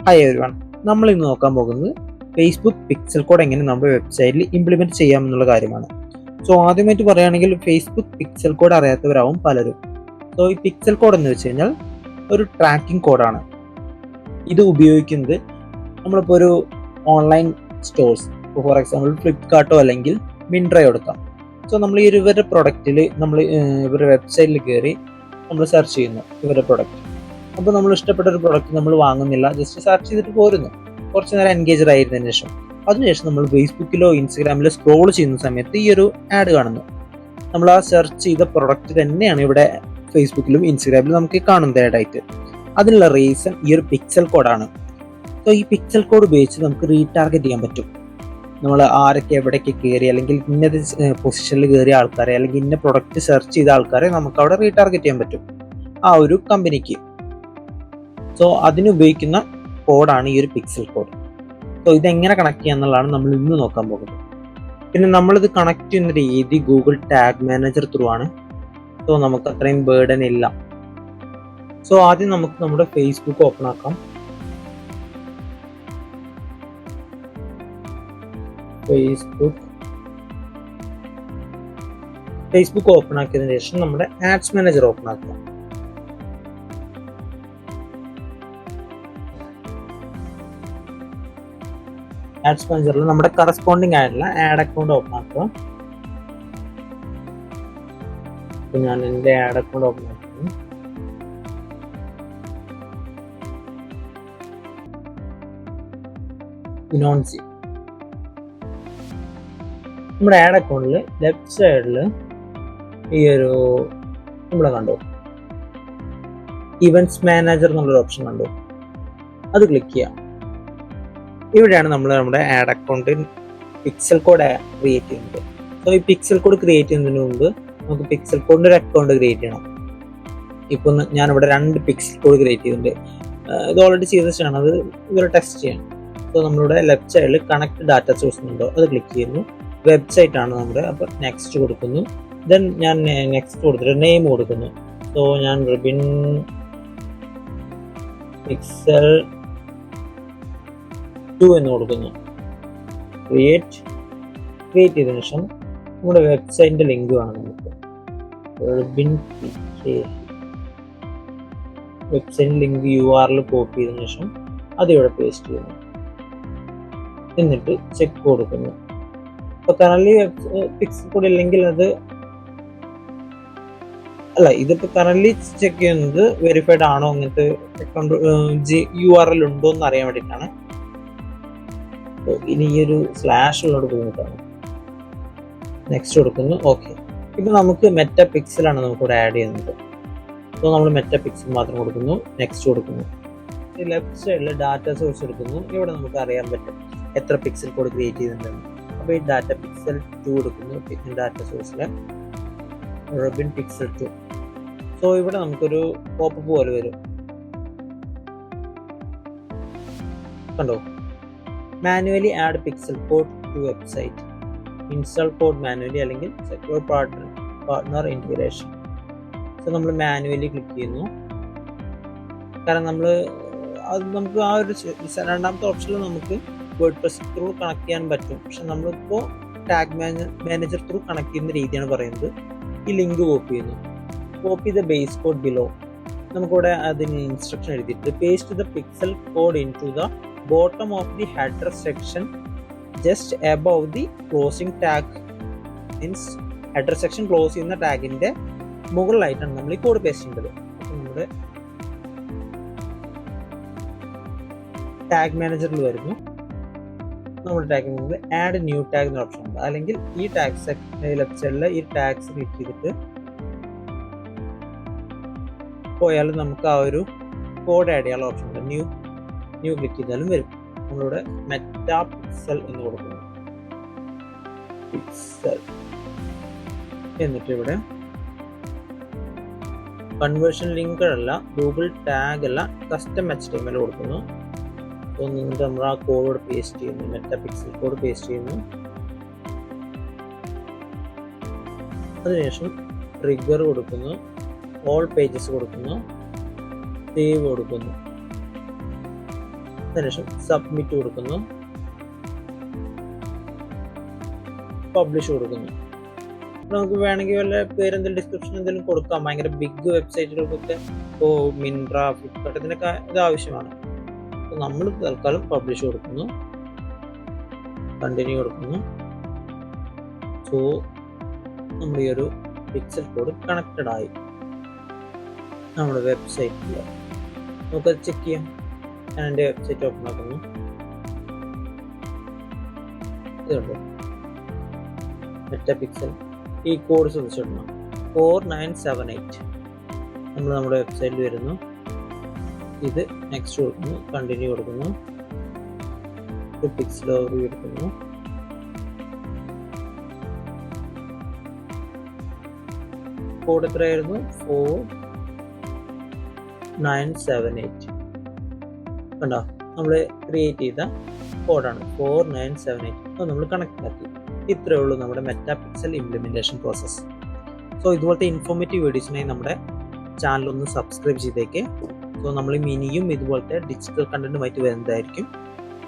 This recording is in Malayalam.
ഹായ് എവരിവൺ, നമ്മൾ ഇന്ന് നോക്കാൻ പോകുന്നത് ഫേസ്ബുക്ക് പിക്സൽ കോഡ് എങ്ങനെ നമ്മുടെ വെബ്സൈറ്റിൽ ഇംപ്ലിമെന്റ് ചെയ്യാം എന്നുള്ള കാര്യമാണ്. സോ ആദ്യമായിട്ട് പറയുകയാണെങ്കിൽ ഫേസ്ബുക്ക് പിക്സൽ കോഡ് അറിയാത്തവരാവും പലരും. സോ ഈ പിക്സൽ കോഡ് എന്ന് വെച്ച് കഴിഞ്ഞാൽ ഒരു ട്രാക്കിംഗ് കോഡാണ്. ഇത് ഉപയോഗിക്കുന്നത് നമ്മളിപ്പോൾ ഒരു ഓൺലൈൻ സ്റ്റോഴ്സ്, ഫോർ എക്സാമ്പിൾ ഫ്ലിപ്കാർട്ടോ അല്ലെങ്കിൽ മിൻട്രയോ എടുക്കാം. സോ നമ്മൾ ഈ ഇവരുടെ പ്രൊഡക്റ്റിൽ ഇവരുടെ വെബ്സൈറ്റിൽ കയറി നമ്മൾ സെർച്ച് ചെയ്യുന്നു ഇവരുടെ പ്രൊഡക്റ്റ്. അപ്പോൾ നമ്മൾ ഇഷ്ടപ്പെട്ട ഒരു പ്രൊഡക്റ്റ് നമ്മൾ വാങ്ങുന്നില്ല, ജസ്റ്റ് സെർച്ച് ചെയ്തിട്ട് പോരുന്നു. കുറച്ച് നേരം എൻഗേജഡ് ആയിരുന്നതിന് ശേഷം അതിനുശേഷം നമ്മൾ ഫേസ്ബുക്കിലോ ഇൻസ്റ്റഗ്രാമിലോ സ്ക്രോൾ ചെയ്യുന്ന സമയത്ത് ഈ ഒരു ആഡ് കാണുന്നു. നമ്മൾ ആ സെർച്ച് ചെയ്ത പ്രൊഡക്റ്റ് തന്നെയാണ് ഇവിടെ ഫേസ്ബുക്കിലും ഇൻസ്റ്റഗ്രാമിലും നമുക്ക് കാണുന്നത് ആഡായിട്ട്. അതിനുള്ള റീസൺ ഈ ഒരു പിക്സൽ കോഡാണ്. സോ ഈ പിക്സൽ കോഡ് ഉപയോഗിച്ച് നമുക്ക് റീടാർഗറ്റ് ചെയ്യാൻ പറ്റും. നമ്മൾ ആരൊക്കെ എവിടേക്ക് കയറി, അല്ലെങ്കിൽ ഇന്നത് പൊസിഷനിൽ കയറിയ ആൾക്കാരെ, അല്ലെങ്കിൽ ഇന്ന പ്രൊഡക്റ്റ് സെർച്ച് ചെയ്ത ആൾക്കാരെ നമുക്ക് അവിടെ റീടാർഗറ്റ് ചെയ്യാൻ പറ്റും ആ ഒരു കമ്പനിക്ക്. സോ അതിനുപയോഗിക്കുന്ന കോഡാണ് ഈ ഒരു പിക്സൽ കോഡ്. സോ ഇതെങ്ങനെ കണക്ട് ചെയ്യുക എന്നുള്ളതാണ് നമ്മൾ ഇന്ന് നോക്കാൻ പോകുന്നത്. പിന്നെ നമ്മളിത് കണക്ട് ചെയ്യുന്ന രീതി ഗൂഗിൾ ടാഗ് മാനേജർ ത്രൂ ആണ്. സോ നമുക്ക് അത്രയും ബേർഡൻ ഇല്ല. സോ ആദ്യം നമുക്ക് നമ്മുടെ ഫേസ്ബുക്ക് ഓപ്പൺ ആക്കാം. ഫേസ്ബുക്ക് ഓപ്പൺ ആക്കിയതിനു ശേഷം നമ്മുടെ ആഡ്സ് മാനേജർ ഓപ്പൺ ആക്കാം. ആഡ്സ് മാനേജറിൽ നമ്മുടെ കറസ്പോണ്ടിങ് ആയിട്ടുള്ള ആഡ് അക്കൗണ്ട് ഓപ്പൺ ആക്കുക. ഞാൻ എൻ്റെ ആഡ് അക്കൗണ്ട് ഓപ്പൺ ആക്കുന്നു. ഫിനോൺസി നമ്മുടെ ആഡ് അക്കൗണ്ടിൽ ലെഫ്റ്റ് സൈഡിൽ ഈ ഒരു നമ്മളെ കണ്ടു ഇവന്റ്സ് മാനേജർ എന്നുള്ളൊരു ഓപ്ഷൻ കണ്ടു, അത് ക്ലിക്ക് ചെയ്യാം. ഇവിടെയാണ് നമ്മൾ നമ്മുടെ add account pixel code create ചെയ്യുന്നത്. സോ ഈ പിക്സൽ കോഡ് ക്രിയേറ്റ് ചെയ്യുന്നതിന് മുമ്പ് നമുക്ക് പിക്സൽ കോഡിൻ്റെ ഒരു അക്കൗണ്ട് ക്രിയേറ്റ് ചെയ്യണം. ഇപ്പം ഞാനിവിടെ 2 പിക്സൽ കോഡ് ക്രിയേറ്റ് ചെയ്തിട്ടുണ്ട്. ഇത് ഓൾറെഡി ചെയ്തിട്ടാണ്, അത് ഇവരെ ടെസ്റ്റ് ചെയ്യണം. സോ നമ്മളിവിടെ ലെഫ്റ്റ് സൈഡിൽ കണക്ട് ഡാറ്റ സോഴ്സ് ഉണ്ടോ അത് ക്ലിക്ക് ചെയ്യുന്നു. വെബ്സൈറ്റ് ആണ് നമ്മുടെ, അപ്പോൾ നെക്സ്റ്റ് കൊടുക്കുന്നു. ദെൻ ഞാൻ നെക്സ്റ്റ് കൊടുത്തിട്ട് നെയിം കൊടുക്കുന്നു. സോ ഞാൻ റിബിൻ പിക്സൽ 2 എന്ന് കൊടുക്കുന്നു. ക്രിയേറ്റ് ചെയ്തതിനു ശേഷം നമ്മുടെ വെബ്സൈറ്റിന്റെ ലിങ്ക് വേണം നമുക്ക്. വെബ്സൈറ്റ് ലിങ്ക് URL കോപ്പി ചെയ്തതിനു ശേഷം അത് ഇവിടെ പേസ്റ്റ് ചെയ്യുന്നു. എന്നിട്ട് ചെക്ക് കൊടുക്കുന്നു. ഇപ്പൊ കറന്റ് പിക്സൽ കോഡ് ഇല്ലെങ്കിൽ ഇതിപ്പോ കറന്റ് ചെക്ക് ചെയ്യുന്നത് വെരിഫൈഡ് ആണോ, എന്നിട്ട് അക്കൗണ്ട് URL ഉണ്ടോ എന്ന് അറിയാൻ വേണ്ടിയിട്ടാണ്. ഇനി ഈ ഒരു സ്ലാഷ് ഉള്ളോട് ബുദ്ധിമുട്ടാണ്. നെക്സ്റ്റ് കൊടുക്കുന്നു. ഓക്കെ, ഇപ്പൊ നമുക്ക് മെറ്റ പിക്സലാണ് നമുക്കിവിടെ ആഡ് ചെയ്യുന്നത്. സോ നമ്മൾ മെറ്റ പിക്സൽ മാത്രം കൊടുക്കുന്നു. നെക്സ്റ്റ് കൊടുക്കുന്നു. ലെഫ്റ്റ് സൈഡിൽ ഡാറ്റ സോഴ്സ് എടുക്കുന്നു. ഇവിടെ നമുക്ക് അറിയാൻ പറ്റും എത്ര പിക്സൽ കോഡ് ക്രിയേറ്റ് ചെയ്തിട്ടുണ്ടെന്ന്. അപ്പോൾ ഈ ഡാറ്റ പിക്സൽ 2 കൊടുക്കുന്നു. ഡാറ്റ സോഴ്സിലെ റിബിൻ പിക്സൽ 2. സോ ഇവിടെ നമുക്കൊരു പോപ്പ് പോലെ വരും, കണ്ടോ? Manually add pixel code to website, install code manually, അല്ലെങ്കിൽ സെക്യൂർ പാർട്ട്ണർ ഇന്റഗ്രേഷൻ. സോ നമ്മൾ മാനുവലി ക്ലിക്ക് ചെയ്യുന്നു. കാരണം നമുക്ക് ആ ഒരു രണ്ടാമത്തെ ഓപ്ഷനിൽ നമുക്ക് വേർഡ്പ്രസ് ത്രൂ കണക്ട് ചെയ്യാൻ പറ്റും. പക്ഷെ നമ്മളിപ്പോൾ ടാഗ് മാനേജർ ത്രൂ കണക്ട് ചെയ്യുന്ന രീതിയാണ് പറയുന്നത്. ഈ ലിങ്ക് കോപ്പി ചെയ്യുന്നു. Copy the base code below. നമുക്കിവിടെ അതിന് ഇൻസ്ട്രക്ഷൻ എഴുതിയിട്ട് paste the pixel code into the bottom of the header section just above the closing tag. Means header section close ചെയ്യുന്ന ടാഗിന്റെ മുകളിലായിട്ടാണ് നമ്മൾ ഈ കോഡ് പേസ്റ്റ് ചെയ്യേണ്ടത്. അപ്പോൾ നമ്മുടെ ടാഗ് മാനേജറിൽ വരുന്നു. നമ്മുടെ ടാഗ് മാനേജറിൽ ആഡ് ന്യൂ ടാഗ് എന്ന ഓപ്ഷൻ ഉണ്ട്. അല്ലെങ്കിൽ ഈ ടാഗ് ലെഫ്റ്റ് സൈഡിൽ ഈ ടാഗ്സ് ക്ലിക്ക് ചെയ്തിട്ട് പോയാൽ നമുക്ക് ആ ഒരു കോഡ് ആഡ് ചെയ്യാനുള്ള ഓപ്ഷൻ ഉണ്ട്. ന്യൂ ക്ലിക്ക് ചെയ്താലും വരും. നമ്മളിവിടെ മെറ്റാ പിക്സൽ എന്ന് കൊടുക്കുന്നു. പിക്സൽ എന്നിട്ട് ഇവിടെ കൺവേർഷൻ ലിങ്ക് അല്ല, ഗൂഗിൾ ടാഗ് അല്ല, കസ്റ്റം HTML കൊടുക്കുന്നു. എന്നിട്ട് നമ്മൾ ആ കോഡ് പേസ്റ്റ് ചെയ്യുന്നു. മെറ്റാ പിക്സൽ കോഡ് പേസ്റ്റ് ചെയ്യുന്നു. അതിനുശേഷം ട്രിഗർ കൊടുക്കുന്നു. ഓൾ പേജസ് കൊടുക്കുന്നു. സേവ് കൊടുക്കുന്നു. അതിനുശേഷം സബ്മിറ്റ് കൊടുക്കുന്നു, പബ്ലിഷ് കൊടുക്കുന്നു. നമുക്ക് വേണമെങ്കിൽ വല്ല പേരെന്തെങ്കിലും ഡിസ്ക്രിപ്ഷൻ എന്തെങ്കിലും കൊടുക്കാം. ഭയങ്കര ബിഗ് വെബ്സൈറ്റുകൾക്കൊക്കെ ഇപ്പോൾ മിൻട്ര, ഫ്ലിപ്കാർട്ട് ഇതിനൊക്കെ ഇത് ആവശ്യമാണ്. അപ്പോൾ നമ്മൾ തൽക്കാലം പബ്ലിഷ് കൊടുക്കുന്നു, കണ്ടിന്യൂ കൊടുക്കുന്നു. സോ നമ്മുടെ ഈ ഒരു പിക്സൽ കോഡ് കണക്റ്റഡ് ആയി നമ്മുടെ വെബ്സൈറ്റിൽ. നമുക്കത് ചെക്ക് ചെയ്യാം. ഞാൻ എൻ്റെ വെബ്സൈറ്റ് ഓപ്പൺ ആക്കുന്നു. ഇതുണ്ട് മെറ്റാ പിക്സൽ. ഈ കോഡ് ശ്രദ്ധിച്ചിടണം, 4978. നമ്മൾ നമ്മുടെ വെബ്സൈറ്റിൽ വരുന്നു, ഇത് നെക്സ്റ്റ് കൊടുക്കുന്നു, കണ്ടിന്യൂ കൊടുക്കുന്നു, പിക്സൽ ഓവർവ്യൂ എടുക്കുന്നു. കോഡ് എത്രയായിരുന്നു? 4978. കണ്ടോ, നമ്മൾ ക്രിയേറ്റ് ചെയ്ത കോഡാണ് 4978. അപ്പോൾ നമ്മൾ കണക്ട് ആക്കി. ഇത്രയേ ഉള്ളൂ നമ്മുടെ meta pixel implementation process. So ഇതുപോലത്തെ ഇൻഫോർമേറ്റീവ് വീഡിയോസിനായി നമ്മുടെ ചാനൽ ഒന്ന് സബ്സ്ക്രൈബ് ചെയ്തേക്ക്. സോ നമ്മൾ ഇനിയും ഇതുപോലത്തെ ഡിജിറ്റൽ കണ്ടന്റുമായിട്ട് വരുന്നതായിരിക്കും.